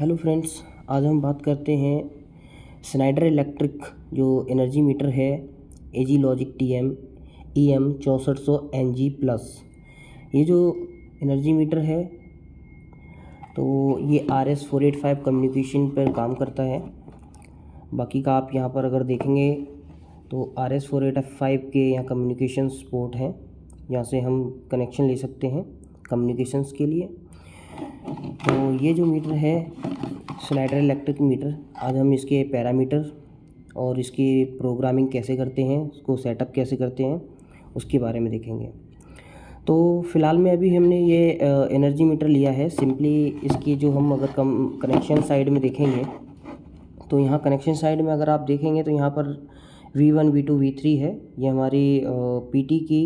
Hello friends, आज हम बात करते हैं स्नाइडर इलेक्ट्रिक जो एनर्जी मीटर है AG logic TM EM 6400 NG plus. ये जो एनर्जी मीटर है तो ये RS485 कम्युनिकेशन पर काम करता है। बाकी का आप यहाँ पर अगर देखेंगे तो RS485 के यहाँ कम्युनिकेशन पोर्ट हैं, यहाँ से हम कनेक्शन ले सकते हैं कम्युनिकेशंस के लिए। तो ये जो मीटर है स्नाइडर इलेक्ट्रिक मीटर, आज हम इसके पैरामीटर और इसकी प्रोग्रामिंग कैसे करते हैं, उसको सेटअप कैसे करते हैं, उसके बारे में देखेंगे। तो फ़िलहाल में अभी हमने ये एनर्जी मीटर लिया है। सिंपली इसकी जो हम अगर कनेक्शन साइड में देखेंगे तो यहाँ कनेक्शन साइड में अगर आप देखेंगे तो यहाँ पर V1 V2 V3 है। ये हमारी PT की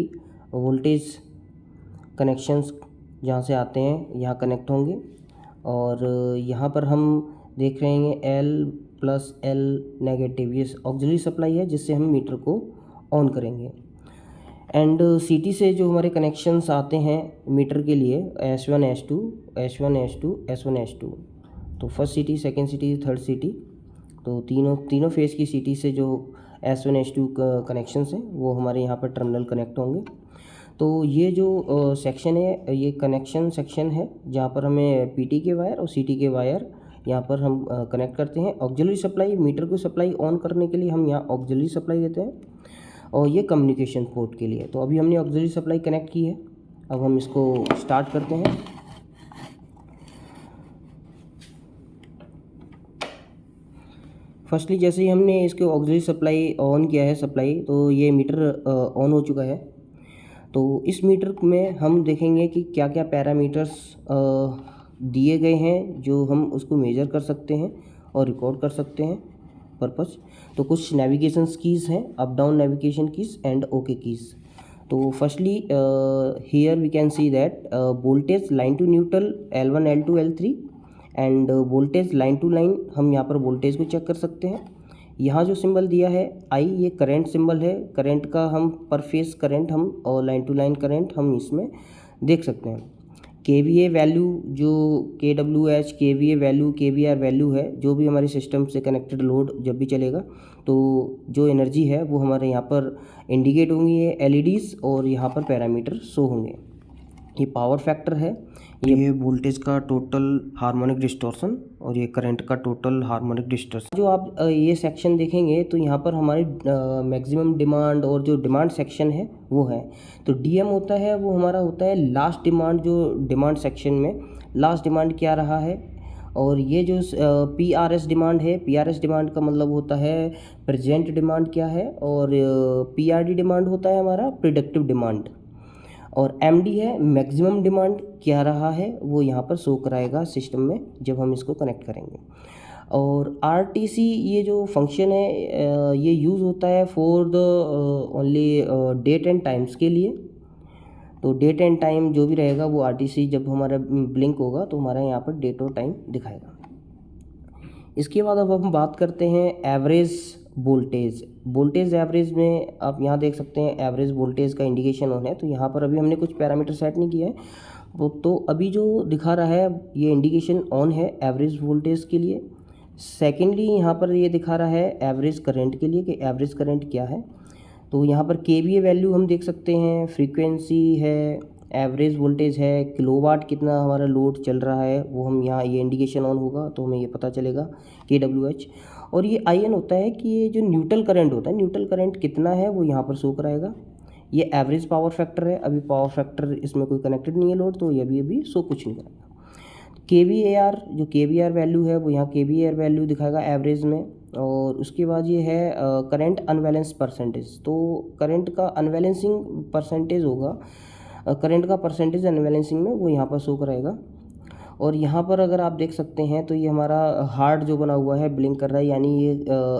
वोल्टेज कनेक्शंस जहाँ से आते हैं यहाँ कनेक्ट होंगे। और यहाँ पर हम देख रहे हैं L+L नेगेटिव, ये ऑक्सिलरी सप्लाई है जिससे हम मीटर को ऑन करेंगे। एंड CT से जो हमारे कनेक्शंस आते हैं मीटर के लिए S1 S2 S1 S2 S1 S2, तो first CT, second CT, third CT, तो तीनों फेज़ की CT से जो S1 S2 कनेक्शंस हैं वो हमारे यहाँ पर टर्मिनल कनेक्ट होंगे। तो ये जो सेक्शन है ये कनेक्शन सेक्शन है जहाँ पर हमें PT के वायर और CT के वायर यहाँ पर हम कनेक्ट करते हैं। ऑक्सिलरी सप्लाई, मीटर को सप्लाई ऑन करने के लिए हम यहाँ ऑक्सिलरी सप्लाई देते हैं, और ये कम्युनिकेशन पोर्ट के लिए। तो अभी हमने ऑक्सिलरी सप्लाई कनेक्ट की है, अब हम इसको स्टार्ट करते हैं। फर्स्टली जैसे ही हमने इसके ऑक्सिलरी सप्लाई ऑन किया है तो ये मीटर ऑन हो चुका है। तो इस मीटर में हम देखेंगे कि क्या क्या पैरामीटर्स दिए गए हैं जो हम उसको मेजर कर सकते हैं और रिकॉर्ड कर सकते हैं पर्पस। तो कुछ नेविगेशन कीज़ हैं, up down navigation keys and okay keys. तो firstly here we can see that voltage line to neutral L1 L2 L3 and voltage line to line, हम यहाँ पर वोल्टेज को चेक कर सकते हैं। यहाँ जो सिंबल दिया है I, ये करंट सिंबल है। करंट का हम पर फेस करंट हम और लाइन टू लाइन करंट हम इसमें देख सकते हैं। KVA वैल्यू जो kWh KVA value KVR value है, जो भी हमारे सिस्टम से कनेक्टेड लोड जब भी चलेगा तो जो एनर्जी है वो हमारे यहाँ पर इंडिकेट होंगी, ये LEDs, और यहाँ पर पैरामीटर शो होंगे। ये पावर फैक्टर है, ये वोल्टेज का टोटल हार्मोनिक डिस्टॉर्शन और ये करंट का टोटल हार्मोनिक डिस्टॉर्शन। जो आप ये सेक्शन देखेंगे तो यहाँ पर हमारी मैक्सिमम डिमांड और जो डिमांड सेक्शन है वो है। तो DM होता है वो हमारा होता है लास्ट डिमांड, जो डिमांड सेक्शन में लास्ट डिमांड क्या रहा है। और ये जो PRS डिमांड है, PRS डिमांड का मतलब होता है प्रेजेंट डिमांड क्या है, और PRD डिमांड होता है हमारा प्रिडिक्टिव डिमांड। और MD है मैक्सिमम डिमांड क्या रहा है, वो यहाँ पर शो कराएगा सिस्टम में जब हम इसको कनेक्ट करेंगे। और RTC ये जो फंक्शन है ये यूज़ होता है for the only date and times के लिए। तो डेट एंड टाइम जो भी रहेगा वो RTC जब हमारा ब्लिंक होगा तो हमारा यहाँ पर डेट और टाइम दिखाएगा। इसके बाद अब हम बात करते हैं एवरेज वोल्टेज एवरेज में आप यहाँ देख सकते हैं एवरेज वोल्टेज का इंडिकेशन ऑन है। तो यहाँ पर अभी हमने कुछ पैरामीटर सेट नहीं किया है, वो तो अभी जो दिखा रहा है ये इंडिकेशन ऑन है एवरेज वोल्टेज के लिए। सेकेंडली यहाँ पर ये दिखा रहा है एवरेज करंट के लिए कि एवरेज करंट क्या है। तो यहाँ पर KVA वैल्यू हम देख सकते हैं, फ्रीक्वेंसी है, एवरेज वोल्टेज है, किलोवाट कितना हमारा लोड चल रहा है वो हम यहाँ, ये इंडिकेशन ऑन होगा तो हमें ये पता चलेगा kWh। और ये IN होता है कि ये जो न्यूट्रल करंट होता है, न्यूट्रल करंट कितना है वो यहाँ पर शो कराएगा। ये एवरेज पावर फैक्टर है, अभी पावर फैक्टर इसमें कोई कनेक्टेड नहीं है लोड, तो ये अभी शो कुछ नहीं करेगा। KVAR जो KVR वैल्यू है वो यहाँ KVAR वैल्यू दिखाएगा एवरेज में। और उसके बाद ये है करंट अनबैलेंस परसेंटेज। तो करंट का अनबैलेंसिंग परसेंटेज होगा, करंट का परसेंटेज अनबैलेंसिंग में वो यहाँ पर शो कराएगा। और यहाँ पर अगर आप देख सकते हैं तो ये हमारा हार्ट जो बना हुआ है ब्लिंक कर रहा है, यानी ये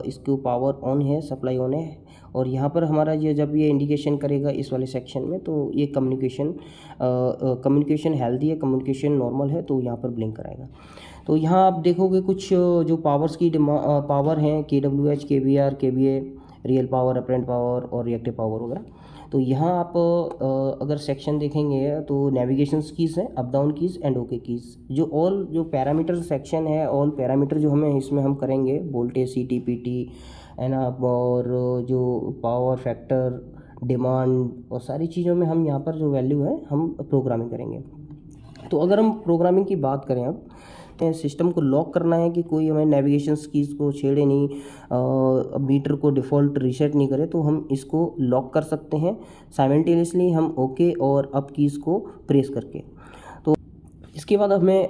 इसको पावर ऑन है, सप्लाई ऑन है। और यहाँ पर हमारा ये जब ये इंडिकेशन करेगा इस वाले सेक्शन में तो ये कम्युनिकेशन हेल्दी है, कम्युनिकेशन नॉर्मल है, तो यहाँ पर ब्लिंक कराएगा। तो यहाँ आप देखोगे कुछ जो पावर्स की पावर हैं KWH KVR KVA, real power, apparent power और रिएक्टिव पावर वगैरह। तो यहाँ आप अगर सेक्शन देखेंगे तो नेविगेशन कीज़ है, up down keys and okay keys. जो ऑल जो पैरामीटर सेक्शन है, ऑल पैरामीटर जो हमें इसमें हम करेंगे, voltage, C T P T है ना, और जो पावर फैक्टर, डिमांड और सारी चीज़ों में हम यहाँ पर जो वैल्यू है हम प्रोग्रामिंग करेंगे। तो अगर हम प्रोग्रामिंग की बात करें, अब सिस्टम को लॉक करना है कि कोई हमें नेविगेशन कीज़ को छेड़े नहीं, मीटर को डिफ़ॉल्ट रीसेट नहीं करे, तो हम इसको लॉक कर सकते हैं साइमल्टेनियसली हम ओके और अप कीज़ को प्रेस करके। तो इसके बाद हमें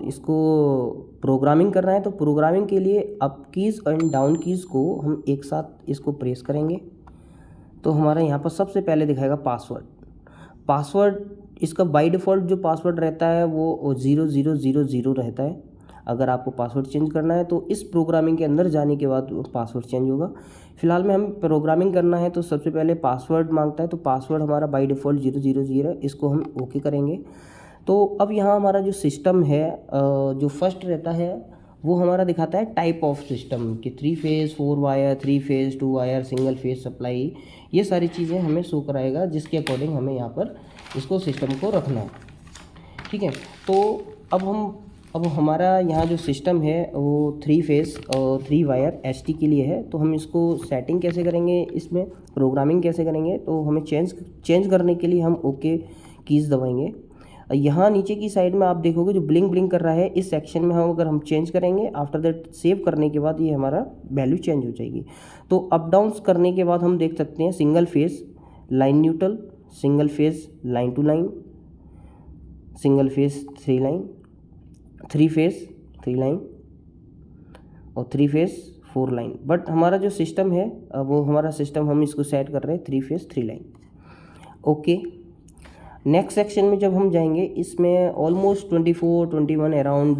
इसको प्रोग्रामिंग करना है। तो प्रोग्रामिंग के लिए up keys and down keys को हम एक साथ इसको प्रेस करेंगे। तो हमारा यहाँ पर सबसे पहले दिखाएगा पासवर्ड इसका बाय डिफ़ॉल्ट जो पासवर्ड रहता है वो 0000 रहता है। अगर आपको पासवर्ड चेंज करना है तो इस प्रोग्रामिंग के अंदर जाने के बाद पासवर्ड चेंज होगा। फिलहाल में हम प्रोग्रामिंग करना है तो सबसे पहले पासवर्ड मांगता है, तो पासवर्ड हमारा बाय डिफ़ॉल्ट 000 है, इसको हम ओके करेंगे। तो अब यहाँ हमारा जो सिस्टम है, जो फर्स्ट रहता है वो हमारा दिखाता है टाइप ऑफ सिस्टम कि 3 phase 4 wire, 3 phase 2 wire, single phase supply, ये सारी चीज़ें हमें शो कराएगा, जिसके अकॉर्डिंग हमें यहाँ पर इसको सिस्टम को रखना है। ठीक है, तो अब हमारा यहाँ जो सिस्टम है वो 3 फेज़ और 3 वायर एसटी के लिए है। तो हम इसको सेटिंग कैसे करेंगे, इसमें प्रोग्रामिंग कैसे करेंगे, तो हमें चेंज करने के लिए हम ओके कीज़ दबाएंगे। यहाँ नीचे की साइड में आप देखोगे जो ब्लिंक कर रहा है, इस सेक्शन में हम चेंज करेंगे, आफ्टर दैट सेव करने के बाद ये हमारा वैल्यू चेंज हो जाएगी। तो अप डाउन्स करने के बाद हम देख सकते हैं single phase line neutral, single phase line to line, single phase 3 line, 3 phase 3 line और 3 फेज़ 4 लाइन। बट हमारा जो सिस्टम है वो हमारा सिस्टम हम इसको सेट कर रहे हैं 3 phase 3 line. Okay, next section में जब हम जाएंगे, इसमें ऑलमोस्ट 24-21 अराउंड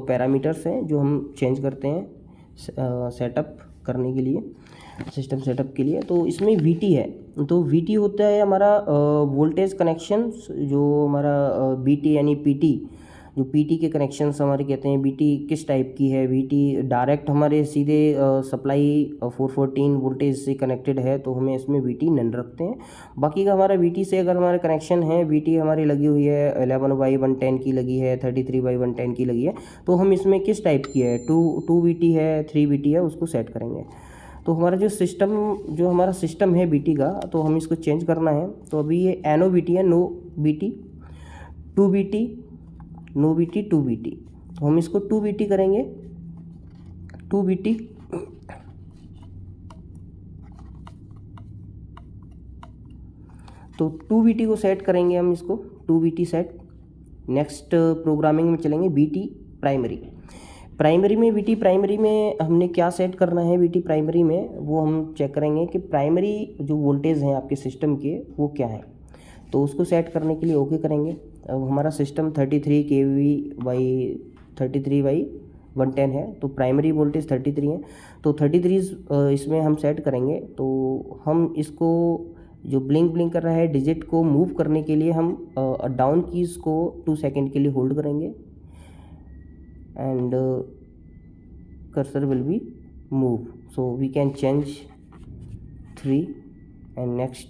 पैरामीटर्स हैं जो हम चेंज करते हैं सेटअप करने के लिए, सिस्टम सेटअप के लिए। तो इसमें वीटी है, तो वीटी होता है हमारा वोल्टेज कनेक्शन, जो हमारा बीटी यानी पीटी, जो पीटी के कनेक्शंस हमारे कहते हैं। बीटी किस टाइप की है, बीटी डायरेक्ट हमारे सीधे सप्लाई 414 वोल्टेज से कनेक्टेड है तो हमें इसमें बीटी नन रखते हैं। बाकी का हमारा बीटी से अगर हमारा कनेक्शन है, बीटी हमारी लगी हुई है 11/110 की लगी है, 33/110 की लगी है, तो हम इसमें किस टाइप की है, 2 बीटी है, 3 बीटी है, उसको सेट करेंगे। तो हमारा जो हमारा सिस्टम है बीटी का, तो हम इसको चेंज करना है। तो अभी ये एनो बीटी है, no BT, 2 BT, no BT, 2 BT, तो हम इसको 2 बीटी करेंगे, 2 बीटी। तो 2 बीटी को सेट करेंगे हम इसको, 2 बीटी सेट। नेक्स्ट प्रोग्रामिंग में चलेंगे बीटी प्राइमरी में बीटी प्राइमरी में हमने क्या सेट करना है, बीटी प्राइमरी में वो हम चेक करेंगे कि प्राइमरी जो वोल्टेज हैं आपके सिस्टम के वो क्या है। तो उसको सेट करने के लिए ओके करेंगे। अब हमारा सिस्टम 33 kV/33/110 है, तो प्राइमरी वोल्टेज 33 है, तो 33 इसमें हम सेट करेंगे। तो हम इसको जो ब्लिंक कर रहा है डिजिट को मूव करने के लिए हम डाउन कीज़ को 2 सेकेंड के लिए होल्ड करेंगे and cursor will be move, so we can change 3 and next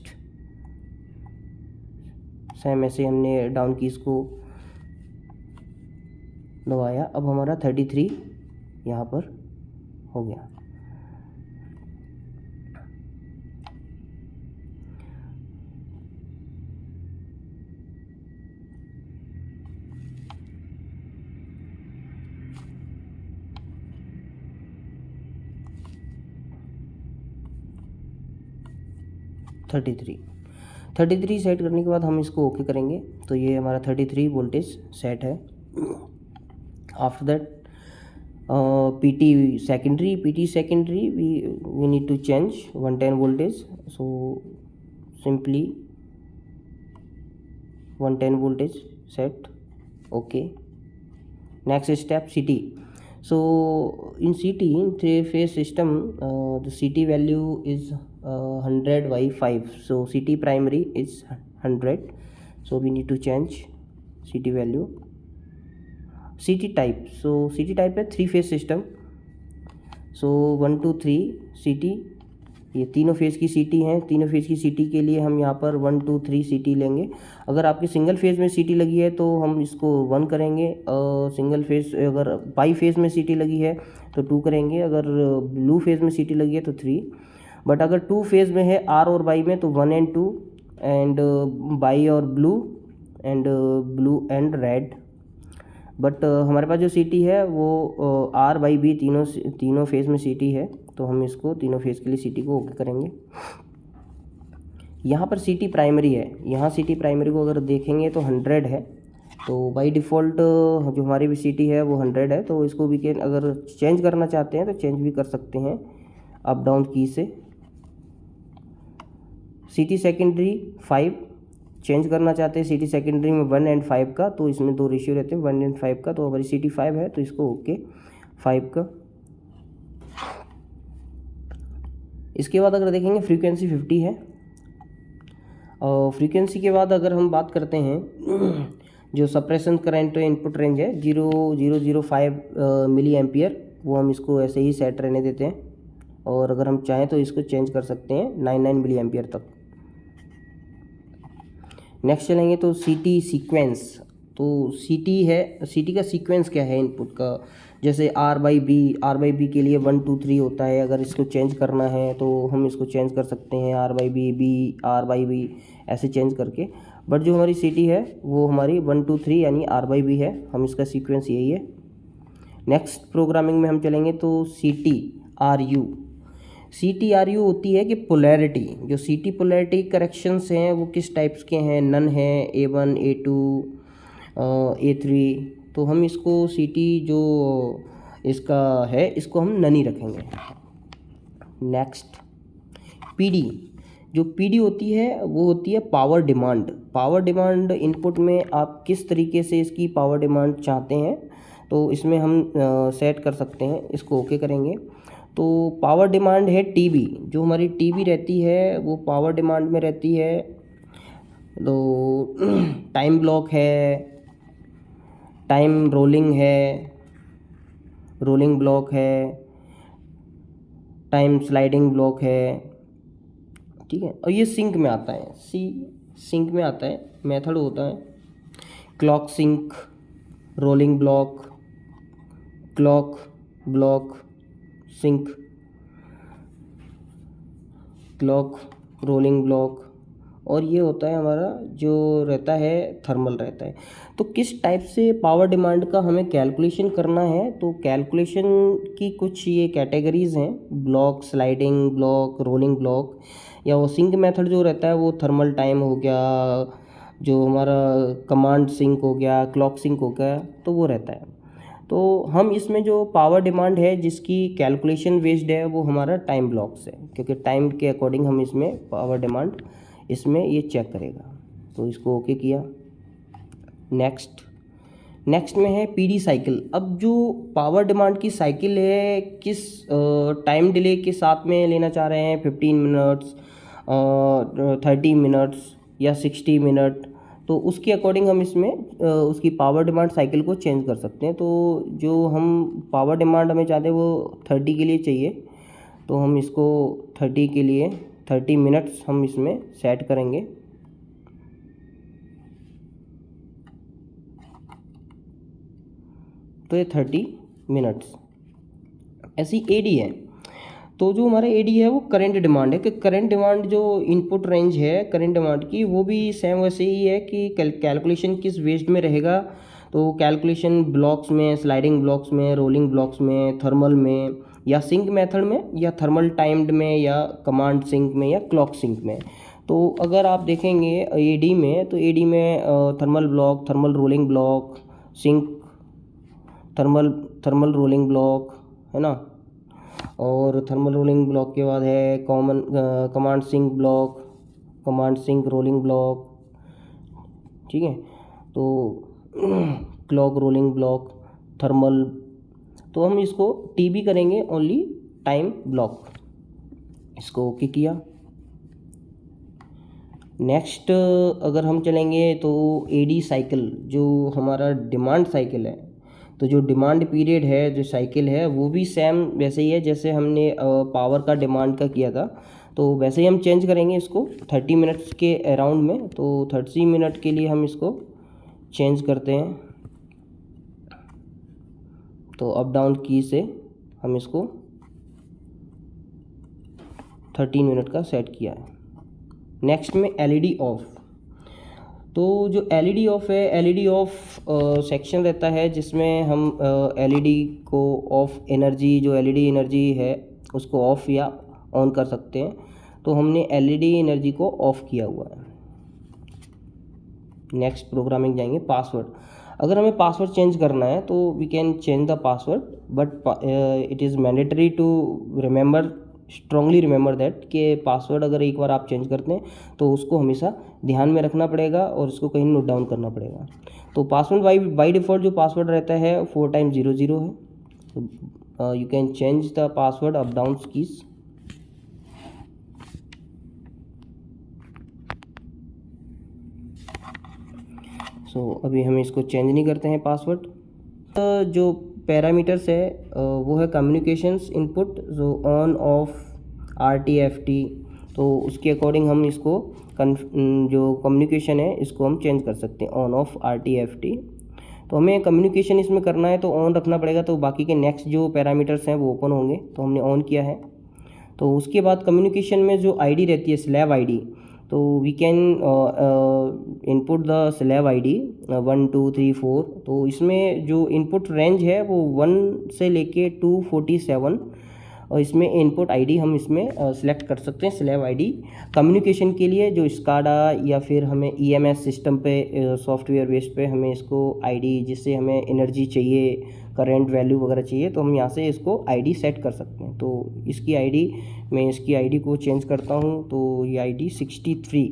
same ऐसे हमने डाउन कीज़ को दबाया। अब हमारा 33 यहाँ पर हो गया। थर्टी थ्री सेट करने के बाद हम इसको ओके करेंगे। तो ये हमारा 33 वोल्टेज सेट है। After that PT secondary we need to change 110 voltage, so simply 110 voltage set, okay. Next step, CT. So in CT, in 3-phase system, the CT value is 100/5. So CT primary is 100, so we need to change CT value. CT type, so CT type है 3-phase system, so 1 2 3 CT, ये तीनों phase की सीटी हैं। तीनों phase की सीटी के लिए हम यहाँ पर 1 2 3 सीटी लेंगे। अगर आपकी सिंगल फेज़ में सीटी लगी है तो हम इसको 1 करेंगे, सिंगल फेज़ अगर बाई फेज़ में सीटी लगी है तो 2 करेंगे, अगर ब्लू फेज़ में सीटी लगी है तो 3। बट अगर 2 फेज़ में है आर और बाई में तो 1 एंड 2, एंड बाई और ब्लू एंड रेड। बट हमारे पास जो सीटी है वो आर बाई बी तीनों फेज़ में सीटी है, तो हम इसको तीनों फेज़ के लिए सीटी को ओके करेंगे। यहाँ पर सीटी प्राइमरी है, यहाँ सीटी प्राइमरी को अगर देखेंगे तो 100 है, तो बाय डिफ़ॉल्ट जो हमारी भी सीटी है वो 100 है। तो इसको भी अगर चेंज करना चाहते हैं तो चेंज भी कर सकते हैं अप डाउन की से। सीटी सेकेंडरी 5 चेंज करना चाहते हैं सिटी सेकेंडरी में 1 एंड 5 का, तो इसमें 2 रेशियो रहते हैं 1 एंड 5 का, तो हमारी सिटी 5 है तो इसको ओके 5 का। इसके बाद अगर देखेंगे फ्रीक्वेंसी 50 है, और फ्रीक्वेंसी के बाद अगर हम बात करते हैं जो सप्रेशन करंट इनपुट रेंज है 0.005 मिली एम्पियर, वो हम इसको ऐसे ही सेट रहने देते हैं, और अगर हम चाहें तो इसको चेंज कर सकते हैं 99 मिली एम्पियर तक। नेक्स्ट चलेंगे तो सीटी सीक्वेंस। तो सीटी का सीक्वेंस क्या है इनपुट का, जैसे आर बाई बी के लिए 1 2 3 होता है। अगर इसको चेंज करना है तो हम इसको चेंज कर सकते हैं आर बाई बी ऐसे चेंज करके। बट जो हमारी सीटी है वो हमारी 1 2 3 यानी आर बाई बी है, हम इसका सीक्वेंस यही है। नेक्स्ट प्रोग्रामिंग में हम चलेंगे तो सी टी आर यू होती है कि पोलैरिटी, जो सी टी पोलैरिटी करेक्शंस हैं वो किस टाइप्स के हैं, नन है, A1 A2 A3, तो हम इसको सी टी जो इसका है इसको हम नन ही रखेंगे। नेक्स्ट पीडी होती है वो होती है पावर डिमांड इनपुट में आप किस तरीके से इसकी पावर डिमांड चाहते हैं तो इसमें हम सेट कर सकते हैं, इसको ओके करेंगे। तो पावर डिमांड है टीबी, जो हमारी टीबी रहती है वो पावर डिमांड में रहती है। तो टाइम ब्लॉक है, टाइम रोलिंग ब्लॉक है, टाइम स्लाइडिंग ब्लॉक है, ठीक है। और ये सिंक में आता है, सिंक में आता है, मेथड होता है clock sync, rolling block, clock block sync, clock rolling block, और ये होता है हमारा जो रहता है थर्मल रहता है। तो किस टाइप से पावर डिमांड का हमें कैलकुलेशन करना है, तो कैलकुलेशन की कुछ ये कैटेगरीज़ हैं, block, sliding block, rolling block, या वो सिंक मेथड जो रहता है वो थर्मल टाइम हो गया, जो हमारा कमांड सिंक हो गया, क्लॉक सिंक हो गया, तो वो रहता है। तो हम इसमें जो पावर डिमांड है जिसकी कैलकुलेशन बेस्ड है वो हमारा टाइम ब्लॉक्स है, क्योंकि टाइम के अकॉर्डिंग हम इसमें पावर डिमांड इसमें ये चेक करेगा, तो इसको ओके किया। नेक्स्ट में है पीडी साइकिल। अब जो पावर डिमांड की साइकिल है किस टाइम डिले के साथ में लेना चाह रहे हैं, 15 मिनट्स, 30 मिनट्स या 60 मिनट, तो उसके अकॉर्डिंग हम इसमें उसकी पावर डिमांड साइकिल को चेंज कर सकते हैं। तो जो हम पावर डिमांड हमें चाहते हैं वो 30 के लिए चाहिए, तो हम इसको 30 के लिए 30 मिनट्स हम इसमें सेट करेंगे। तो ये 30 मिनट्स। ऐसी एडी है, तो जो हमारा एडी है वो करंट डिमांड है, कि करंट डिमांड जो इनपुट रेंज है करंट डिमांड की वो भी सेम वैसे ही है कि कैलकुलेशन किस बेस्ड में रहेगा। तो कैलकुलेशन ब्लॉक्स में, स्लाइडिंग ब्लॉक्स में, रोलिंग ब्लॉक्स में, थर्मल में, या सिंक मेथड में, या थर्मल टाइम्ड में, या कमांड सिंक में, या क्लॉक सिंक में। तो अगर आप देखेंगे एडी में, तो एडी में thermal block, thermal rolling block, sync, thermal rolling block है ना, और थर्मल रोलिंग ब्लॉक के बाद है command sync block, command sync rolling block, ठीक है। तो क्लॉक रोलिंग ब्लॉक, थर्मल, तो हम इसको टीबी करेंगे ओनली टाइम ब्लॉक, इसको ओके किया। नेक्स्ट अगर हम चलेंगे तो एडी साइकिल, जो हमारा डिमांड साइकिल है, तो जो डिमांड पीरियड है, जो साइकिल है, वो भी सेम वैसे ही है जैसे हमने पावर का डिमांड का किया था। तो वैसे ही हम चेंज करेंगे इसको 30 मिनट्स के अराउंड में। तो 30 मिनट के लिए हम इसको चेंज करते हैं। तो अप डाउन की से हम इसको 13 मिनट का सेट किया है। नेक्स्ट में एलईडी ऑफ। तो जो एलईडी ऑफ है, एलईडी ऑफ सेक्शन रहता है जिसमें हम एलईडी को ऑफ एनर्जी, जो एलईडी एनर्जी है उसको ऑफ या ऑन कर सकते हैं। तो हमने एलईडी एनर्जी को ऑफ किया हुआ है। नेक्स्ट प्रोग्रामिंग जाएंगे, पासवर्ड। अगर हमें पासवर्ड चेंज करना है तो we can change the password, but it is mandatory to remember, strongly remember that कि पासवर्ड अगर एक बार आप चेंज करते हैं तो उसको हमेशा ध्यान में रखना पड़ेगा और उसको कहीं नोट डाउन करना पड़ेगा। तो पासवर्ड बाई डिफ़ॉल्ट जो पासवर्ड रहता है 4 टाइम्स 00 है। तो you can change the password up down keys. So अभी हम इसको चेंज नहीं करते हैं पासवर्ड। जो पैरामीटर्स है वो है कम्युनिकेशंस इनपुट, जो ऑन ऑफ RTFT। तो उसके अकॉर्डिंग हम इसको जो कम्युनिकेशन है इसको हम चेंज कर सकते हैं, ऑन ऑफ RTFT। तो हमें कम्युनिकेशन इसमें करना है तो ऑन रखना पड़ेगा, तो बाकी के नेक्स्ट जो पैरामीटर्स हैं वो ओपन होंगे। तो हमने ऑन किया है। तो उसके बाद कम्युनिकेशन में जो आईडी रहती है, स्लैब आईडी, तो we can input the slab ID 1 2 3 4। तो इसमें जो इनपुट रेंज है वो 1 से लेके 247, और इसमें इनपुट आईडी हम इसमें सिलेक्ट कर सकते हैं, स्लैब आईडी। कम्युनिकेशन के लिए जो स्काडा या फिर हमें EMS सिस्टम पे सॉफ्टवेयर बेस्ड पे हमें इसको आईडी, जिससे हमें एनर्जी चाहिए, करंट वैल्यू वगैरह चाहिए, तो हम यहाँ से इसको आईडी सेट कर सकते हैं। तो इसकी आईडी, मैं इसकी आईडी को चेंज करता हूँ। तो ये आईडी 63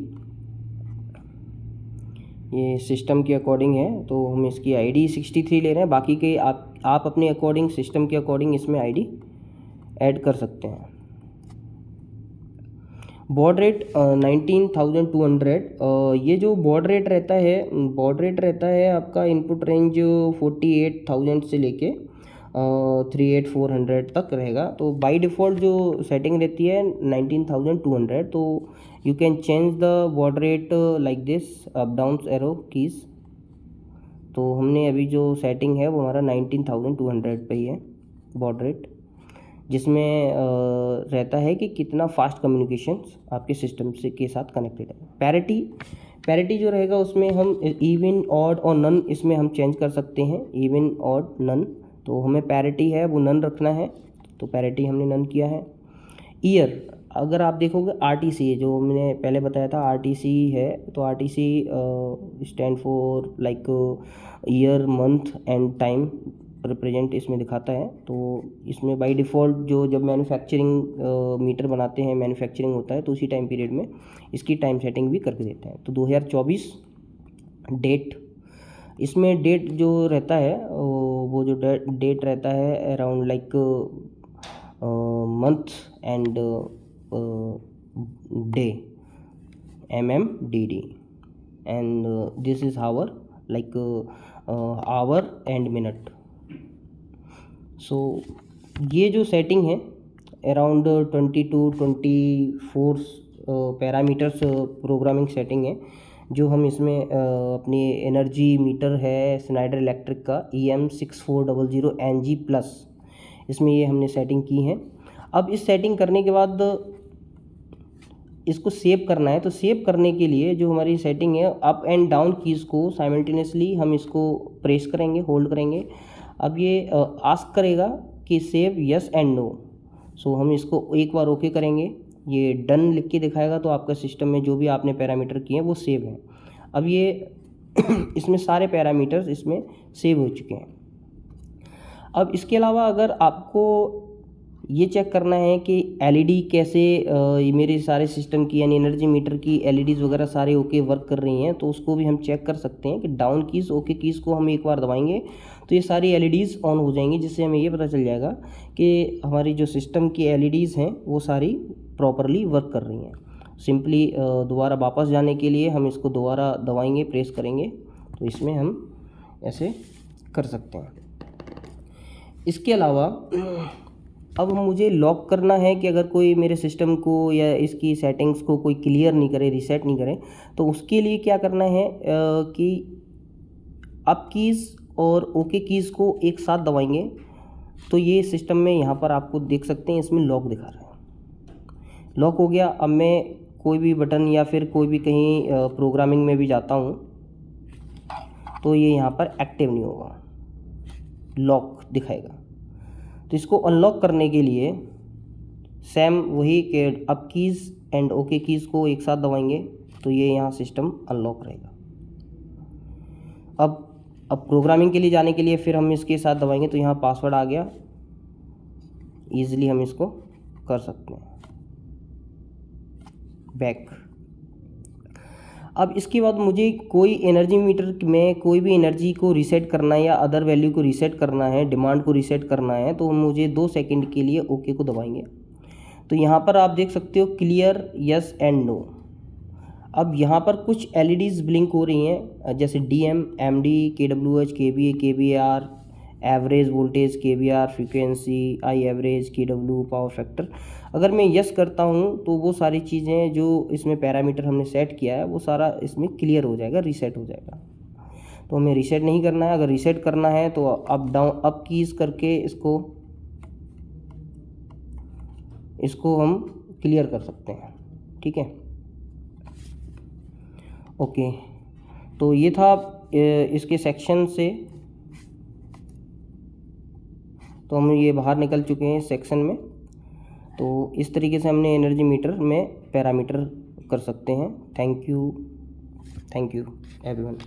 ये सिस्टम के अकॉर्डिंग है, तो हम इसकी आईडी 63 ले रहे हैं। बाकी के आप अपने अकॉर्डिंग, सिस्टम के अकॉर्डिंग इसमें आईडी ऐड कर सकते हैं। Baud rate 19,200। ये जो बॉड रेट रहता है आपका इनपुट रेंज 48,000 से लेके 38,400 तक रहेगा। तो बाय डिफ़ॉल्ट जो सेटिंग रहती है 19,200। तो you can change the baud rate like this, up down arrow keys. तो हमने अभी जो सेटिंग है वो हमारा 19,200 पे ही है बॉड रेट, जिसमें रहता है कि कितना फास्ट कम्युनिकेशंस आपके सिस्टम से के साथ कनेक्टेड है। पैरिटी जो रहेगा उसमें हम इवन, ऑड और नन इसमें हम चेंज कर सकते हैं, इवन, ऑड, नन। तो हमें पैरिटी है वो नन रखना है, तो पैरिटी हमने नन किया है। ईयर, अगर आप देखोगे RTC जो मैंने पहले बताया था RTC है, तो RTC stand for like year, month and time represent इसमें दिखाता है। तो इसमें बाय डिफ़ॉल्ट जो जब मैन्युफैक्चरिंग मीटर बनाते हैं, मैन्युफैक्चरिंग होता है, तो उसी टाइम पीरियड में इसकी टाइम सेटिंग भी करके देते हैं। तो 2024 डेट, इसमें डेट जो रहता है वो जो डेट रहता है around like month and day, MMDD, and this is hour like hour and minute. So ये जो सेटिंग है अराउंड 22-24 पैरामीटर्स प्रोग्रामिंग सेटिंग है, जो हम इसमें अपनी एनर्जी मीटर है स्नाइडर इलेक्ट्रिक का EM6400NG+, इसमें ये हमने सेटिंग की है। अब इस सेटिंग करने के बाद इसको सेव करना है। तो सेव करने के लिए जो हमारी सेटिंग है, अप एंड डाउन कीज़ को साइमल्टेनियसली हम इसको प्रेस करेंगे, होल्ड करेंगे। अब ये आस्क करेगा कि सेव यस एंड नो। सो हम इसको एक बार ओके करेंगे, ये डन लिख के दिखाएगा, तो आपका सिस्टम में जो भी आपने पैरामीटर किए हैं वो सेव हैं। अब ये इसमें सारे पैरामीटर्स इसमें सेव हो चुके हैं। अब इसके अलावा अगर आपको ये चेक करना है कि एलईडी कैसे मेरे सारे सिस्टम की यानी एनर्जी मीटर की एलईडीज़ वगैरह सारे ओके वर्क कर रही हैं, तो उसको भी हम चेक कर सकते हैं कि डाउन कीज़, ओके कीज़ को हम एक बार दबाएंगे तो ये सारी एलईडीज़ ऑन हो जाएंगी, जिससे हमें ये पता चल जाएगा कि हमारी जो सिस्टम की एलईडीज़ हैं वो सारी प्रॉपरली वर्क कर रही हैं। सिंपली दोबारा वापस जाने के लिए हम इसको दोबारा दबाएंगे, प्रेस करेंगे, तो इसमें हम ऐसे कर सकते हैं। इसके अलावा अब मुझे लॉक करना है कि अगर कोई मेरे सिस्टम को या इसकी सेटिंग्स को कोई क्लियर नहीं करे, रीसेट नहीं करे, तो उसके लिए क्या करना है कि अप कीज़ और ओके कीज़ को एक साथ दबाएंगे तो ये सिस्टम में यहाँ पर आपको देख सकते हैं इसमें लॉक दिखा रहा है। लॉक हो गया। अब मैं कोई भी बटन या फिर कोई भी कहीं प्रोग्रामिंग में भी जाता हूँ तो ये यहाँ पर एक्टिव नहीं होगा, लॉक दिखाएगा। तो इसको अनलॉक करने के लिए सेम वही के up keys and okay keys को एक साथ दबाएंगे तो ये यहाँ सिस्टम अनलॉक रहेगा। अब प्रोग्रामिंग के लिए जाने के लिए फिर हम इसके साथ दबाएंगे तो यहाँ पासवर्ड आ गया, ईज़िली हम इसको कर सकते हैं बैक। अब इसके बाद मुझे कोई एनर्जी मीटर में कोई भी एनर्जी को रीसेट करना है या अदर वैल्यू को रीसेट करना है, डिमांड को रीसेट करना है, तो मुझे 2 सेकंड के लिए ओके को दबाएंगे। तो यहाँ पर आप देख सकते हो क्लियर, यस एंड नो। अब यहाँ पर कुछ LEDs ब्लिंक हो रही हैं जैसे DM, MD, KWH, KVA, KVAR, average voltage, KVR, frequency, I average, KW, power factor. अगर मैं यस करता हूँ तो वो सारी चीज़ें जो इसमें पैरामीटर हमने सेट किया है वो सारा इसमें क्लियर हो जाएगा, रीसेट हो जाएगा। तो हमें रीसेट नहीं करना है। अगर रीसेट करना है तो अप डाउन अप कीज़ करके इसको हम क्लियर कर सकते हैं। ठीक है, ओके। तो ये था इसके सेक्शन से। तो हम ये बाहर निकल चुके हैं सेक्शन में। तो इस तरीके से हमने एनर्जी मीटर में पैरामीटर कर सकते हैं। Thank you everyone.